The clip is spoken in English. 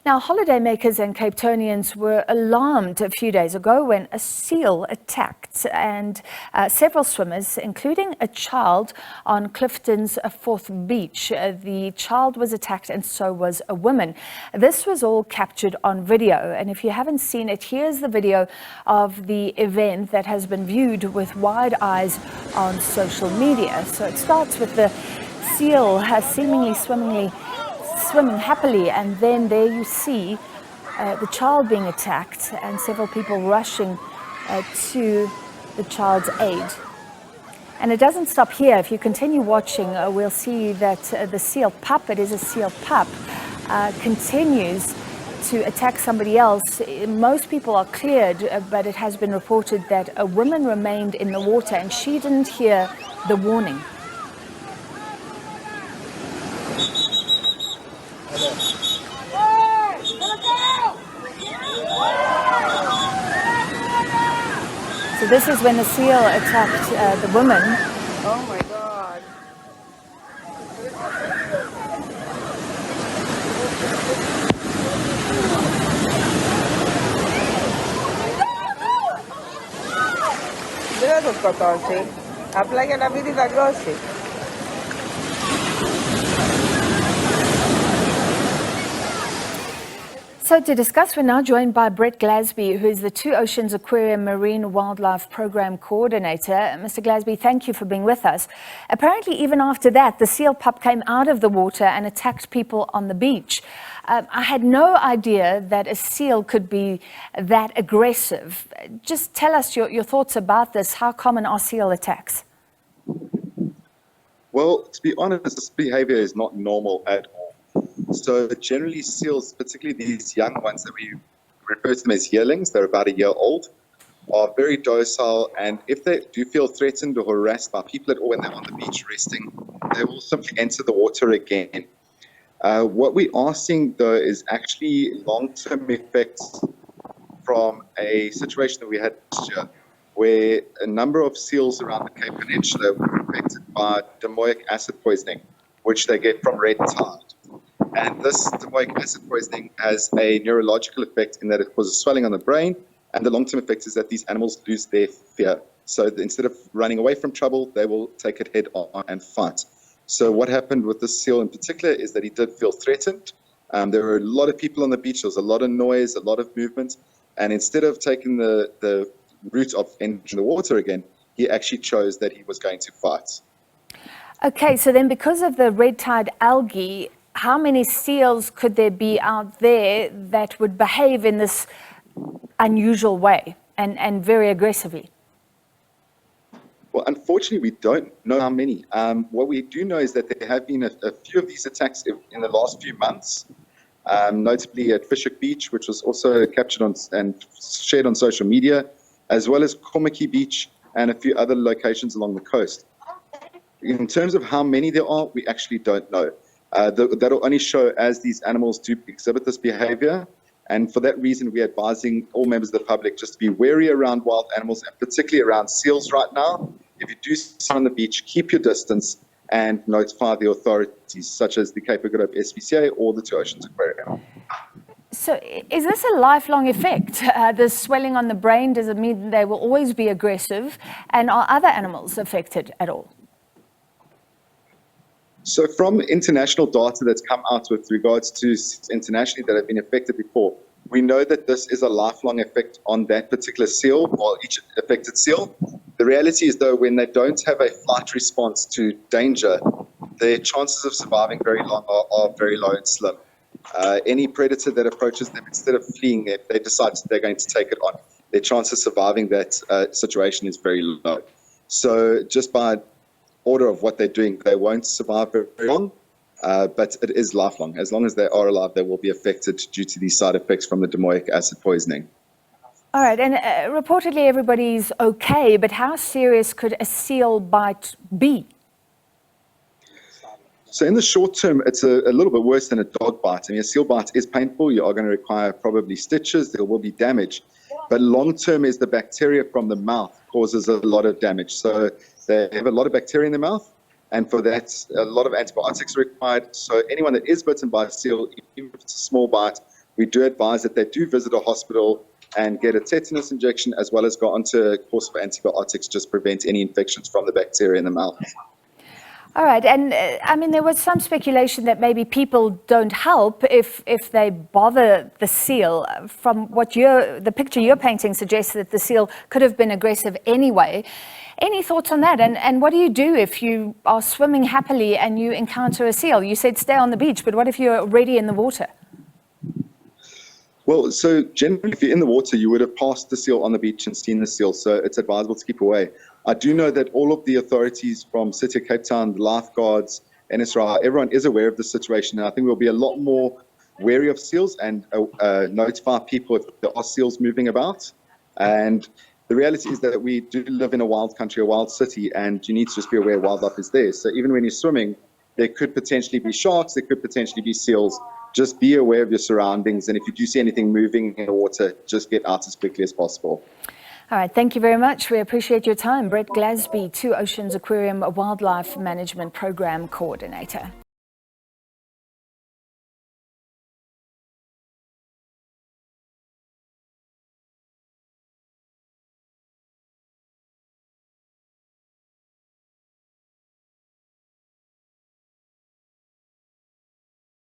Now, holidaymakers and Capetonians were alarmed a few days ago when a seal attacked and several swimmers, including a child, on Clifton's 4th beach. The child was attacked and so was a woman. This was all captured on video, and if you haven't seen it, here's the video of the event that has been viewed with wide eyes on social media. So it starts with the seal seemingly swimming happily, and then there you see the child being attacked and several people rushing to the child's aid. And it doesn't stop here. If you continue watching, we'll see that the seal pup, it is a seal pup, continues to attack somebody else. Most people are cleared, but it has been reported that a woman remained in the water and she didn't hear the warning. So this is when the seal attacked the woman. Oh my God. Mira los cotonches. Aplaya la vida y la goce. So to discuss, we're now joined by Brett Glasby, who is the Two Oceans Aquarium Marine Wildlife Program Coordinator. Mr. Glasby, thank you for being with us. Apparently, even after that, the seal pup came out of the water and attacked people on the beach. I had no idea that a seal could be that aggressive. Just tell us your thoughts about this. How common are seal attacks? Well, to be honest, this behavior is not normal at all. So generally seals, particularly these young ones that we refer to them as yearlings, they're about a year old, are very docile, and if they do feel threatened or harassed by people at all when they're on the beach resting, they will simply enter the water again. What we are seeing, though, is actually long-term effects from a situation that we had last year, where a number of seals around the Cape Peninsula were affected by domoic acid poisoning, which they get from red tide. And this domoic acid poisoning has a neurological effect in that it causes swelling on the brain, and the long-term effect is that these animals lose their fear. So instead of running away from trouble, they will take it head on and fight. So what happened with this seal in particular is that he did feel threatened. There were a lot of people on the beach, there was a lot of noise, a lot of movement, and instead of taking the route of entering the water again, he actually chose that he was going to fight. Okay, so then because of the red tide algae, how many seals could there be out there that would behave in this unusual way and very aggressively? Well, unfortunately, we don't know how many. What we do know is that there have been a few of these attacks in the last few months, notably at Fishhook Beach, which was also captured on and shared on social media, as well as Komaki Beach and a few other locations along the coast. In terms of how many there are, we actually don't know. That'll only show as these animals do exhibit this behavior. And for that reason, we're advising all members of the public just to be wary around wild animals, and particularly around seals right now. If you do see on the beach, keep your distance and notify the authorities, such as the Cape Aglobe SPCA or the Two Oceans Aquarium. So is this a lifelong effect? The swelling on the brain, does it mean they will always be aggressive? And are other animals affected at all? So from international data that's come out with regards to internationally that have been affected before, we know that this is a lifelong effect on that particular seal or each affected seal. The reality is, though, when they don't have a flight response to danger, their chances of surviving very long are very low and slim. Any predator that approaches them, instead of fleeing, if they decide they're going to take it on, their chance of surviving that situation is very low. So just by order of what they're doing, they won't survive very long, but it is lifelong. As long as they are alive, they will be affected due to these side effects from the domoic acid poisoning. All right, and reportedly everybody's okay, but how serious could a seal bite be? So in the short term, it's a little bit worse than a dog bite. I mean, a seal bite is painful. You are going to require probably stitches. There will be damage. But long term is the bacteria from the mouth causes a lot of damage. So they have a lot of bacteria in the mouth, and for that, a lot of antibiotics are required. So anyone that is bitten by a seal, even if it's a small bite, we do advise that they do visit a hospital and get a tetanus injection, as well as go onto a course of antibiotics just to prevent any infections from the bacteria in the mouth. All right, and I mean, there was some speculation that maybe people don't help if they bother the seal. From what the picture you're painting suggests that the seal could have been aggressive anyway. Any thoughts on that? And what do you do if you are swimming happily and you encounter a seal? You said stay on the beach, but what if you're already in the water? Well, so generally, if you're in the water, you would have passed the seal on the beach and seen the seal, so it's advisable to keep away. I do know that all of the authorities from City of Cape Town, the lifeguards, NSRA, everyone is aware of the situation, and I think we'll be a lot more wary of seals and notify people if there are seals moving about. And the reality is that we do live in a wild country, a wild city, and you need to just be aware wildlife is there. So even when you're swimming, there could potentially be sharks, there could potentially be seals. Just be aware of your surroundings, and if you do see anything moving in the water, just get out as quickly as possible. All right, thank you very much. We appreciate your time. Brett Glasby, Two Oceans Aquarium Wildlife Management Program Coordinator.